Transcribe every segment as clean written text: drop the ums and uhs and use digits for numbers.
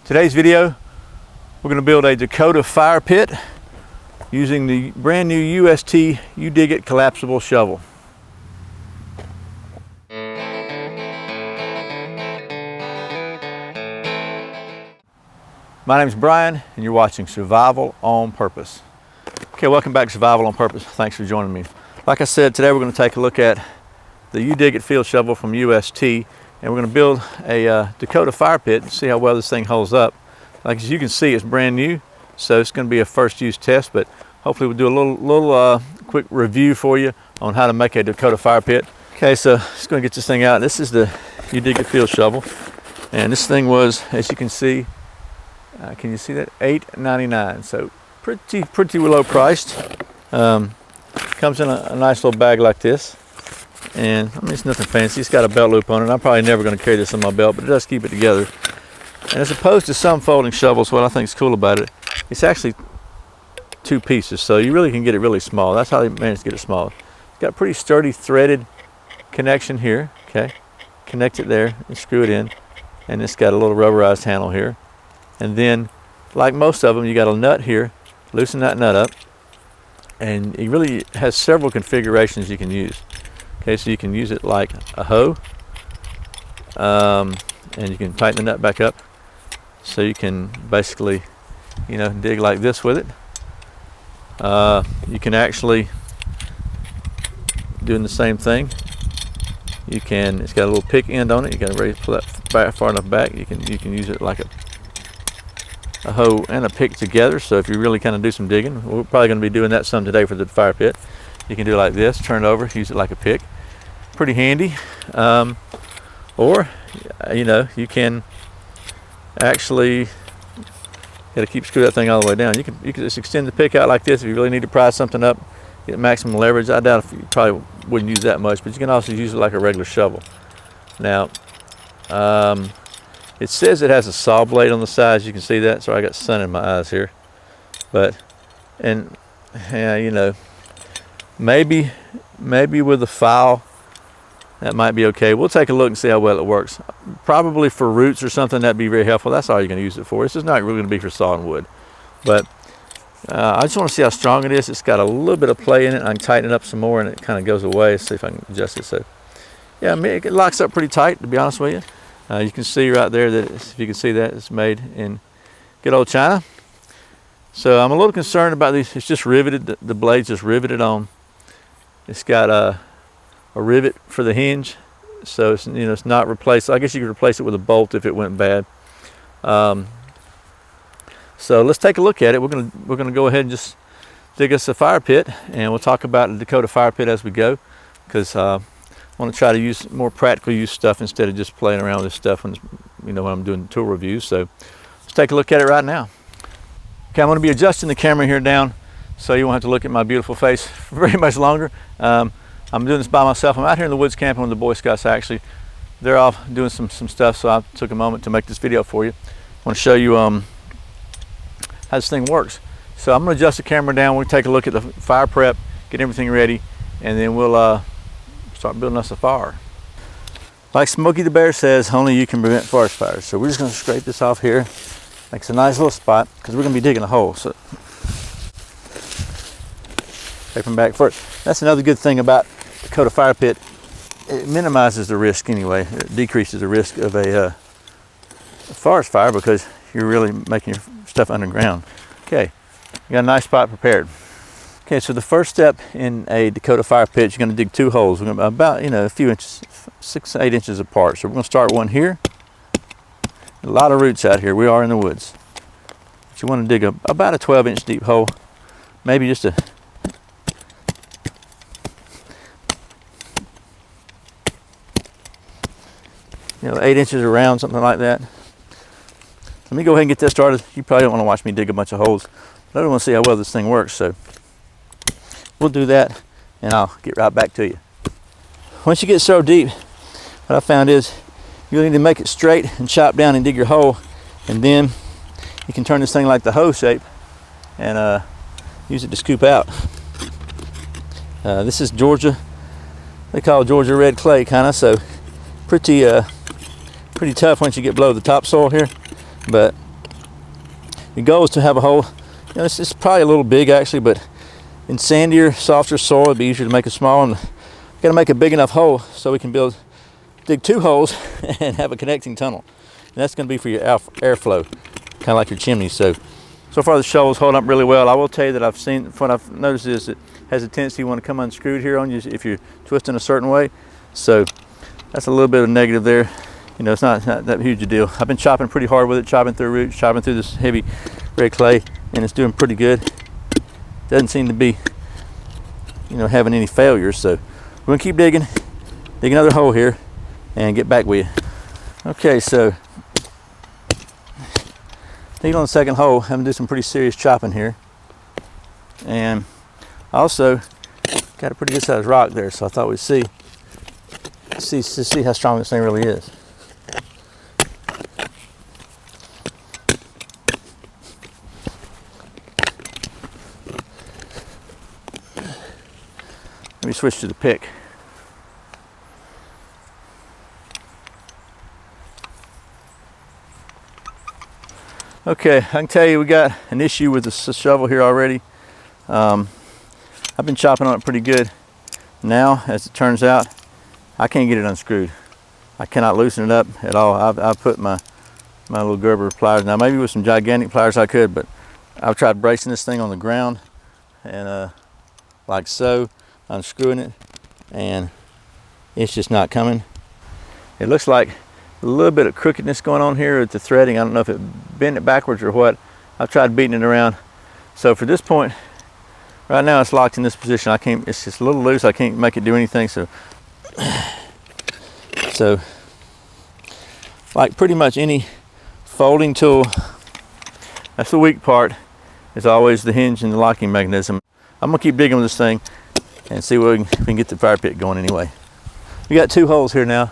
Today's video, we're going to build a Dakota Fire Pit using the brand new UST You Dig It collapsible shovel. My name is Brian and you're watching Survival on Purpose. Okay, welcome back to Survival on Purpose. Thanks for joining me. Like I said, today we're going to take a look at the You Dig It field shovel from UST, and we're going to build a Dakota Fire Pit and see how well this thing holds up. Like as you can see, it's brand new, so it's going to be a first use test, but hopefully we'll do a little quick review for you on how to make a Dakota Fire Pit. Okay, so just going to get this thing out. This is the You Dig It field shovel, and this thing was, as you can see, can you see that? $8.99, so pretty low priced. Comes in a nice little bag like this. And I mean, it's nothing fancy. It's got a belt loop on it. I'm probably never going to carry this on my belt, but it does keep it together. And as opposed to some folding shovels, what I think is cool about it, it's actually two pieces, so you really can get it really small. That's how they managed to get it small. It's got a pretty sturdy threaded connection here. Okay, connect it there and screw it in, and it's got a little rubberized handle here. And then, like most of them, you got a nut here. Loosen that nut up, and it really has several configurations you can use. Okay, so you can use it like a hoe, and you can tighten the nut back up, so you can basically, you know, dig like this with it. You can actually doing the same thing. You can. It's got a little pick end on it. You got to pull that far enough back. You can use it like a hoe and a pick together. So if you really kind of do some digging, we're probably going to be doing that some today for the fire pit. You can do it like this, turn it over, use it like a pick. Pretty handy. Or, you know, you can actually, got to screw that thing all the way down. You can just extend the pick out like this if you really need to pry something up, get maximum leverage. I doubt if you probably wouldn't use that much, but you can also use it like a regular shovel. Now, it says it has a saw blade on the sides. You can see that. Sorry, I got sun in my eyes here. But, and yeah, you know, maybe with a file, that might be okay. We'll take a look and see how well it works. Probably for roots or something, that'd be very helpful. That's all you're going to use it for. This is not really going to be for sawing wood. But I just want to see how strong it is. It's got a little bit of play in it. I can tighten it up some more and it kind of goes away. See if I can adjust it. So, yeah, I mean, it locks up pretty tight, to be honest with you. You can see right there that, if you can see that, it's made in good old China. So I'm a little concerned about these. It's just riveted. The blade's just riveted on. It's got a rivet for the hinge, so it's, you know, it's not replaced. I guess you could replace it with a bolt if it went bad. So let's take a look at it. We're gonna go ahead and just dig us a fire pit, and we'll talk about the Dakota Fire Pit as we go, because I want to try to use more practical use stuff instead of just playing around with this stuff when, you know, when I'm doing tool reviews. So let's take a look at it right now. Okay, I'm going to be adjusting the camera here down so you won't have to look at my beautiful face for very much longer. I'm doing this by myself. I'm out here in the woods camping with the Boy Scouts. Actually, they're off doing some stuff, so I took a moment to make this video for you. I want to show you how this thing works. So I'm going to adjust the camera down. We'll take a look at the fire prep, get everything ready, and then we'll start building us a fire. Like Smokey the Bear says, only you can prevent forest fires. So we're just going to scrape this off here. Makes a nice little spot because we're going to be digging a hole. So take them back first. That's another good thing about Dakota Fire Pit. It minimizes the risk anyway. It decreases the risk of a forest fire because you're really making your stuff underground. Okay, you got a nice spot prepared. Okay, so the first step in a Dakota Fire Pit, you're going to dig two holes. We're going to about, you know, a few inches, 6 to 8 inches apart. So we're going to start one here. A lot of roots out here. We are in the woods. But you want to dig about a 12-inch deep hole, maybe just a 8 inches around, something like that. Let me go ahead and get that started. You probably don't want to watch me dig a bunch of holes, but I don't want to see how well this thing works, so we'll do that and I'll get right back to you. Once you get so deep, what I found is you need to make it straight and chop down and dig your hole, and then you can turn this thing like the hoe shape and use it to scoop out. This is Georgia, they call Georgia red clay kind of, so pretty tough once you get below the topsoil here, but Your goal is to have a hole, you know, it's probably a little big actually, but in sandier, softer soil, it'd be easier to make a small one. Got to make a big enough hole so we can dig 2 holes and have a connecting tunnel. And that's going to be for your airflow, kind of like your chimney. So far the shovel's holding up really well. I will tell you that what I've noticed is it has a tendency to want to come unscrewed here on you if you're twisting a certain way. So that's a little bit of negative there. You know, it's not that huge a deal. I've been chopping pretty hard with it, chopping through roots, chopping through this heavy red clay, and it's doing pretty good. Doesn't seem to be, you know, having any failures. So we're gonna keep digging, dig another hole here, and get back with you. Okay, so digging on the second hole, I'm gonna do some pretty serious chopping here, and also got a pretty good sized rock there. So I thought we'd see how strong this thing really is. Let me switch to the pick. Okay, I can tell you we got an issue with the shovel here already. I've been chopping on it pretty good. Now, as it turns out, I can't get it unscrewed. I cannot loosen it up at all. I've put my little Gerber pliers. Now, maybe with some gigantic pliers I could, but I've tried bracing this thing on the ground and like so, unscrewing it, and it's just not coming. It looks like a little bit of crookedness going on here with the threading. I don't know if it bent it backwards or what. I've tried beating it around. So for this point, right now it's locked in this position. It's just a little loose. I can't make it do anything. So like pretty much any folding tool, that's the weak part, is always the hinge and the locking mechanism. I'm gonna keep digging with this thing and see if we can get the fire pit going anyway. We got 2 holes here now.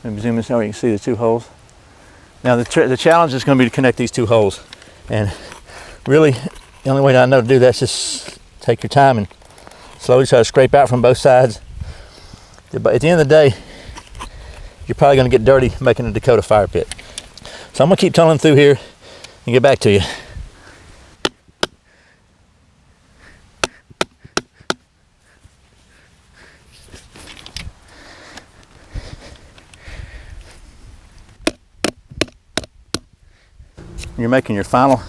Let me zoom in so you can see the 2 holes. Now the challenge is going to be to connect these 2 holes, and really the only way I know to do that is just take your time and slowly try to scrape out from both sides. But at the end of the day, you're probably going to get dirty making a Dakota fire pit. So I'm going to keep tunneling through here and get back to you. You're making your final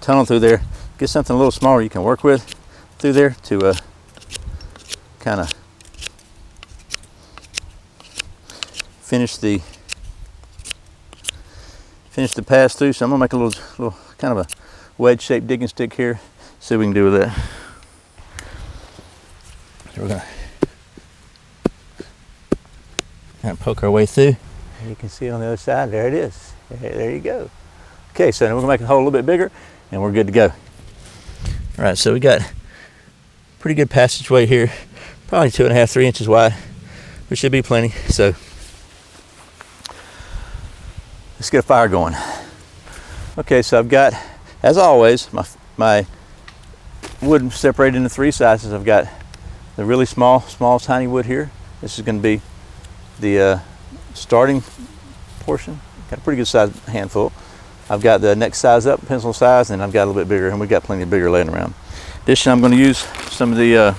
tunnel through there. Get something a little smaller you can work with through there to kind of finish the pass through. So I'm gonna make a little kind of a wedge-shaped digging stick here. See what we can do with that. So we're gonna kind of poke our way through. You can see on the other side, there it is. There you go. Okay, so now we're gonna make the hole a little bit bigger and we're good to go. All right, so we got pretty good passageway here, probably 2.5, 3 inches wide, which should be plenty. So let's get a fire going. Okay, so I've got, as always, my wood separated into 3 sizes. I've got the really small tiny wood here. This is gonna be the starting portion. Got a pretty good size handful. I've got the next size up, pencil size, and I've got a little bit bigger, and we've got plenty of bigger laying around. Addition, I'm going to use some of the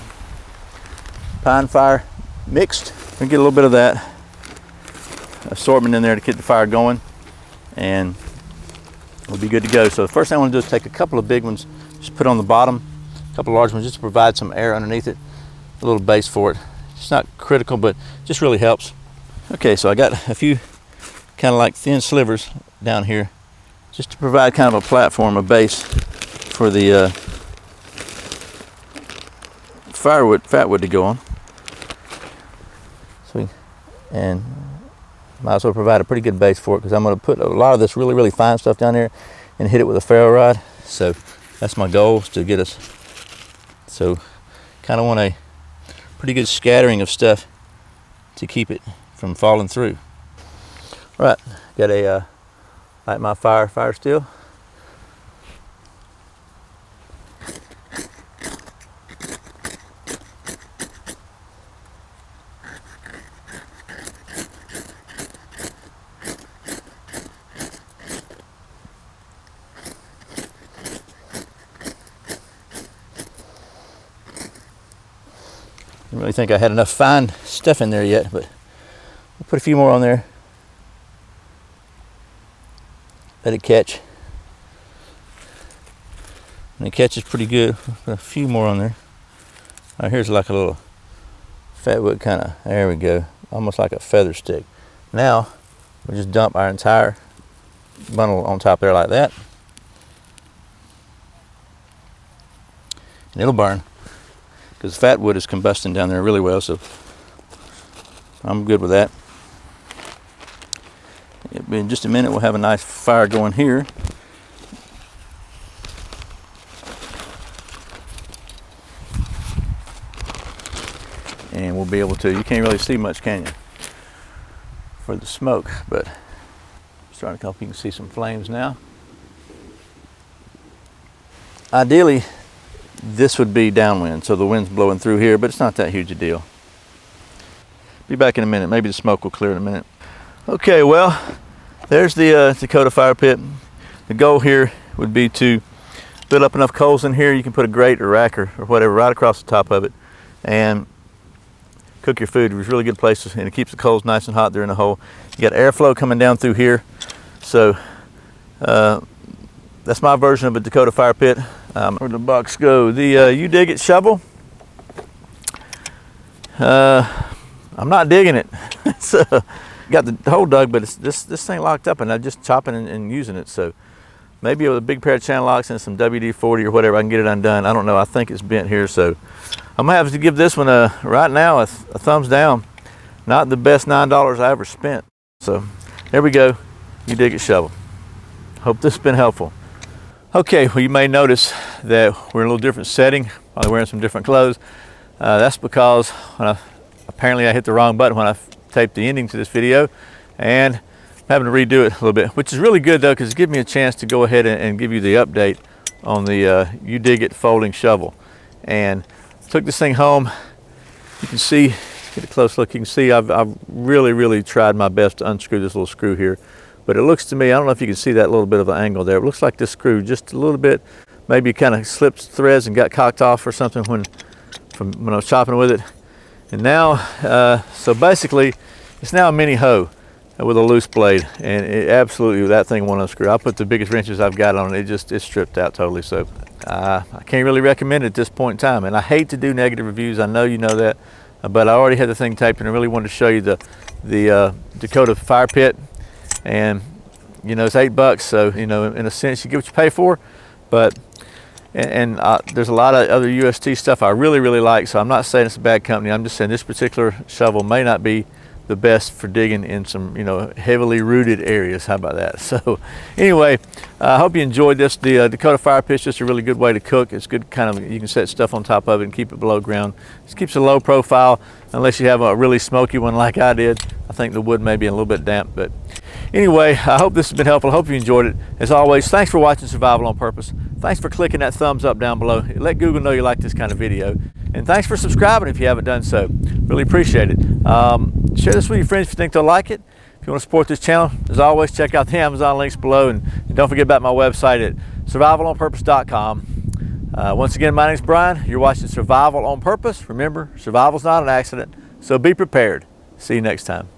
pine fire mixed. We get a little bit of that assortment in there to get the fire going, and we'll be good to go. So the first thing I want to do is take a couple of big ones, just put on the bottom, a couple of large ones, just to provide some air underneath it, a little base for it. It's not critical, but just really helps. Okay, so I got a few kind of like thin slivers down here, just to provide kind of a platform, a base for the fatwood to go on. So and might as well provide a pretty good base for it, because I'm going to put a lot of this really fine stuff down here and hit it with a ferro rod. So that's my goal, is to get us, so kind of want a pretty good scattering of stuff to keep it from falling through. Right, got a light my fire steel. didn't really think I had enough fine stuff in there yet, but we'll put a few more on there. Let it catch. And it catches pretty good. Put a few more on there. All right, here's like a little Fatwood kind of, there we go, almost like a feather stick. Now, we'll just dump our entire bundle on top there like that. And it'll burn, because Fatwood is combusting down there really well, so I'm good with that. In just a minute, we'll have a nice fire going here. And we'll be able to, you can't really see much, can you, for the smoke, but starting to come up, you can see some flames now. Ideally, this would be downwind, so the wind's blowing through here, but it's not that huge a deal. Be back in a minute. Maybe the smoke will clear in a minute. Okay, well, there's the Dakota Fire Pit. The goal here would be to build up enough coals in here. You can put a grate or rack or whatever right across the top of it and cook your food. It's a really good place, and it keeps the coals nice and hot there in the hole. You got airflow coming down through here. So that's my version of a Dakota Fire Pit. Where'd the box go? The You Dig It shovel. I'm not digging it. It's got the hole dug, but this thing locked up, and I'm just chopping and using it. So maybe with a big pair of channel locks and some WD-40 or whatever, I can get it undone. I don't know. I think it's bent here, so I'm gonna have to give this one right now a thumbs down. Not the best $9 I ever spent. So there we go. You Dig It shovel. Hope this has been helpful. Okay, well, you may notice that we're in a little different setting. Probably wearing some different clothes. That's because apparently I hit the wrong button when I taped the ending to this video, and I'm having to redo it a little bit, which is really good though, because it gives me a chance to go ahead and give you the update on the You Dig It folding shovel. And took this thing home. You can see, get a close look, you can see I've really tried my best to unscrew this little screw here. But it looks to me, I don't know if you can see that little bit of an angle there. It looks like this screw just a little bit, maybe kind of slipped threads and got cocked off or something when I was chopping with it. And now, so basically, it's now a mini hoe with a loose blade, and it absolutely, that thing won't unscrew. I put the biggest wrenches I've got on it, it's stripped out totally. So I can't really recommend it at this point in time. And I hate to do negative reviews, I know you know that, but I already had the thing taped, and I really wanted to show you the Dakota Fire Pit. And you know, it's $8, so you know, in a sense you get what you pay for. But there's a lot of other UST stuff I really like, so I'm not saying it's a bad company. I'm just saying this particular shovel may not be the best for digging in some, you know, heavily rooted areas. How about that? So anyway, I hope you enjoyed this. The Dakota Fire Pit's just a really good way to cook. It's good, kind of, you can set stuff on top of it and keep it below ground. Just keeps a low profile, unless you have a really smoky one like I did. I think the wood may be a little bit damp, but anyway, I hope this has been helpful. I hope you enjoyed it. As always, thanks for watching Survival on Purpose. Thanks for clicking that thumbs up down below. Let Google know you like this kind of video. And thanks for subscribing if you haven't done so. Really appreciate it. Share this with your friends if you think they'll like it. If you want to support this channel, as always, check out the Amazon links below. And don't forget about my website at survivalonpurpose.com. Once again, my name's Brian. You're watching Survival on Purpose. Remember, survival's not an accident, so be prepared. See you next time.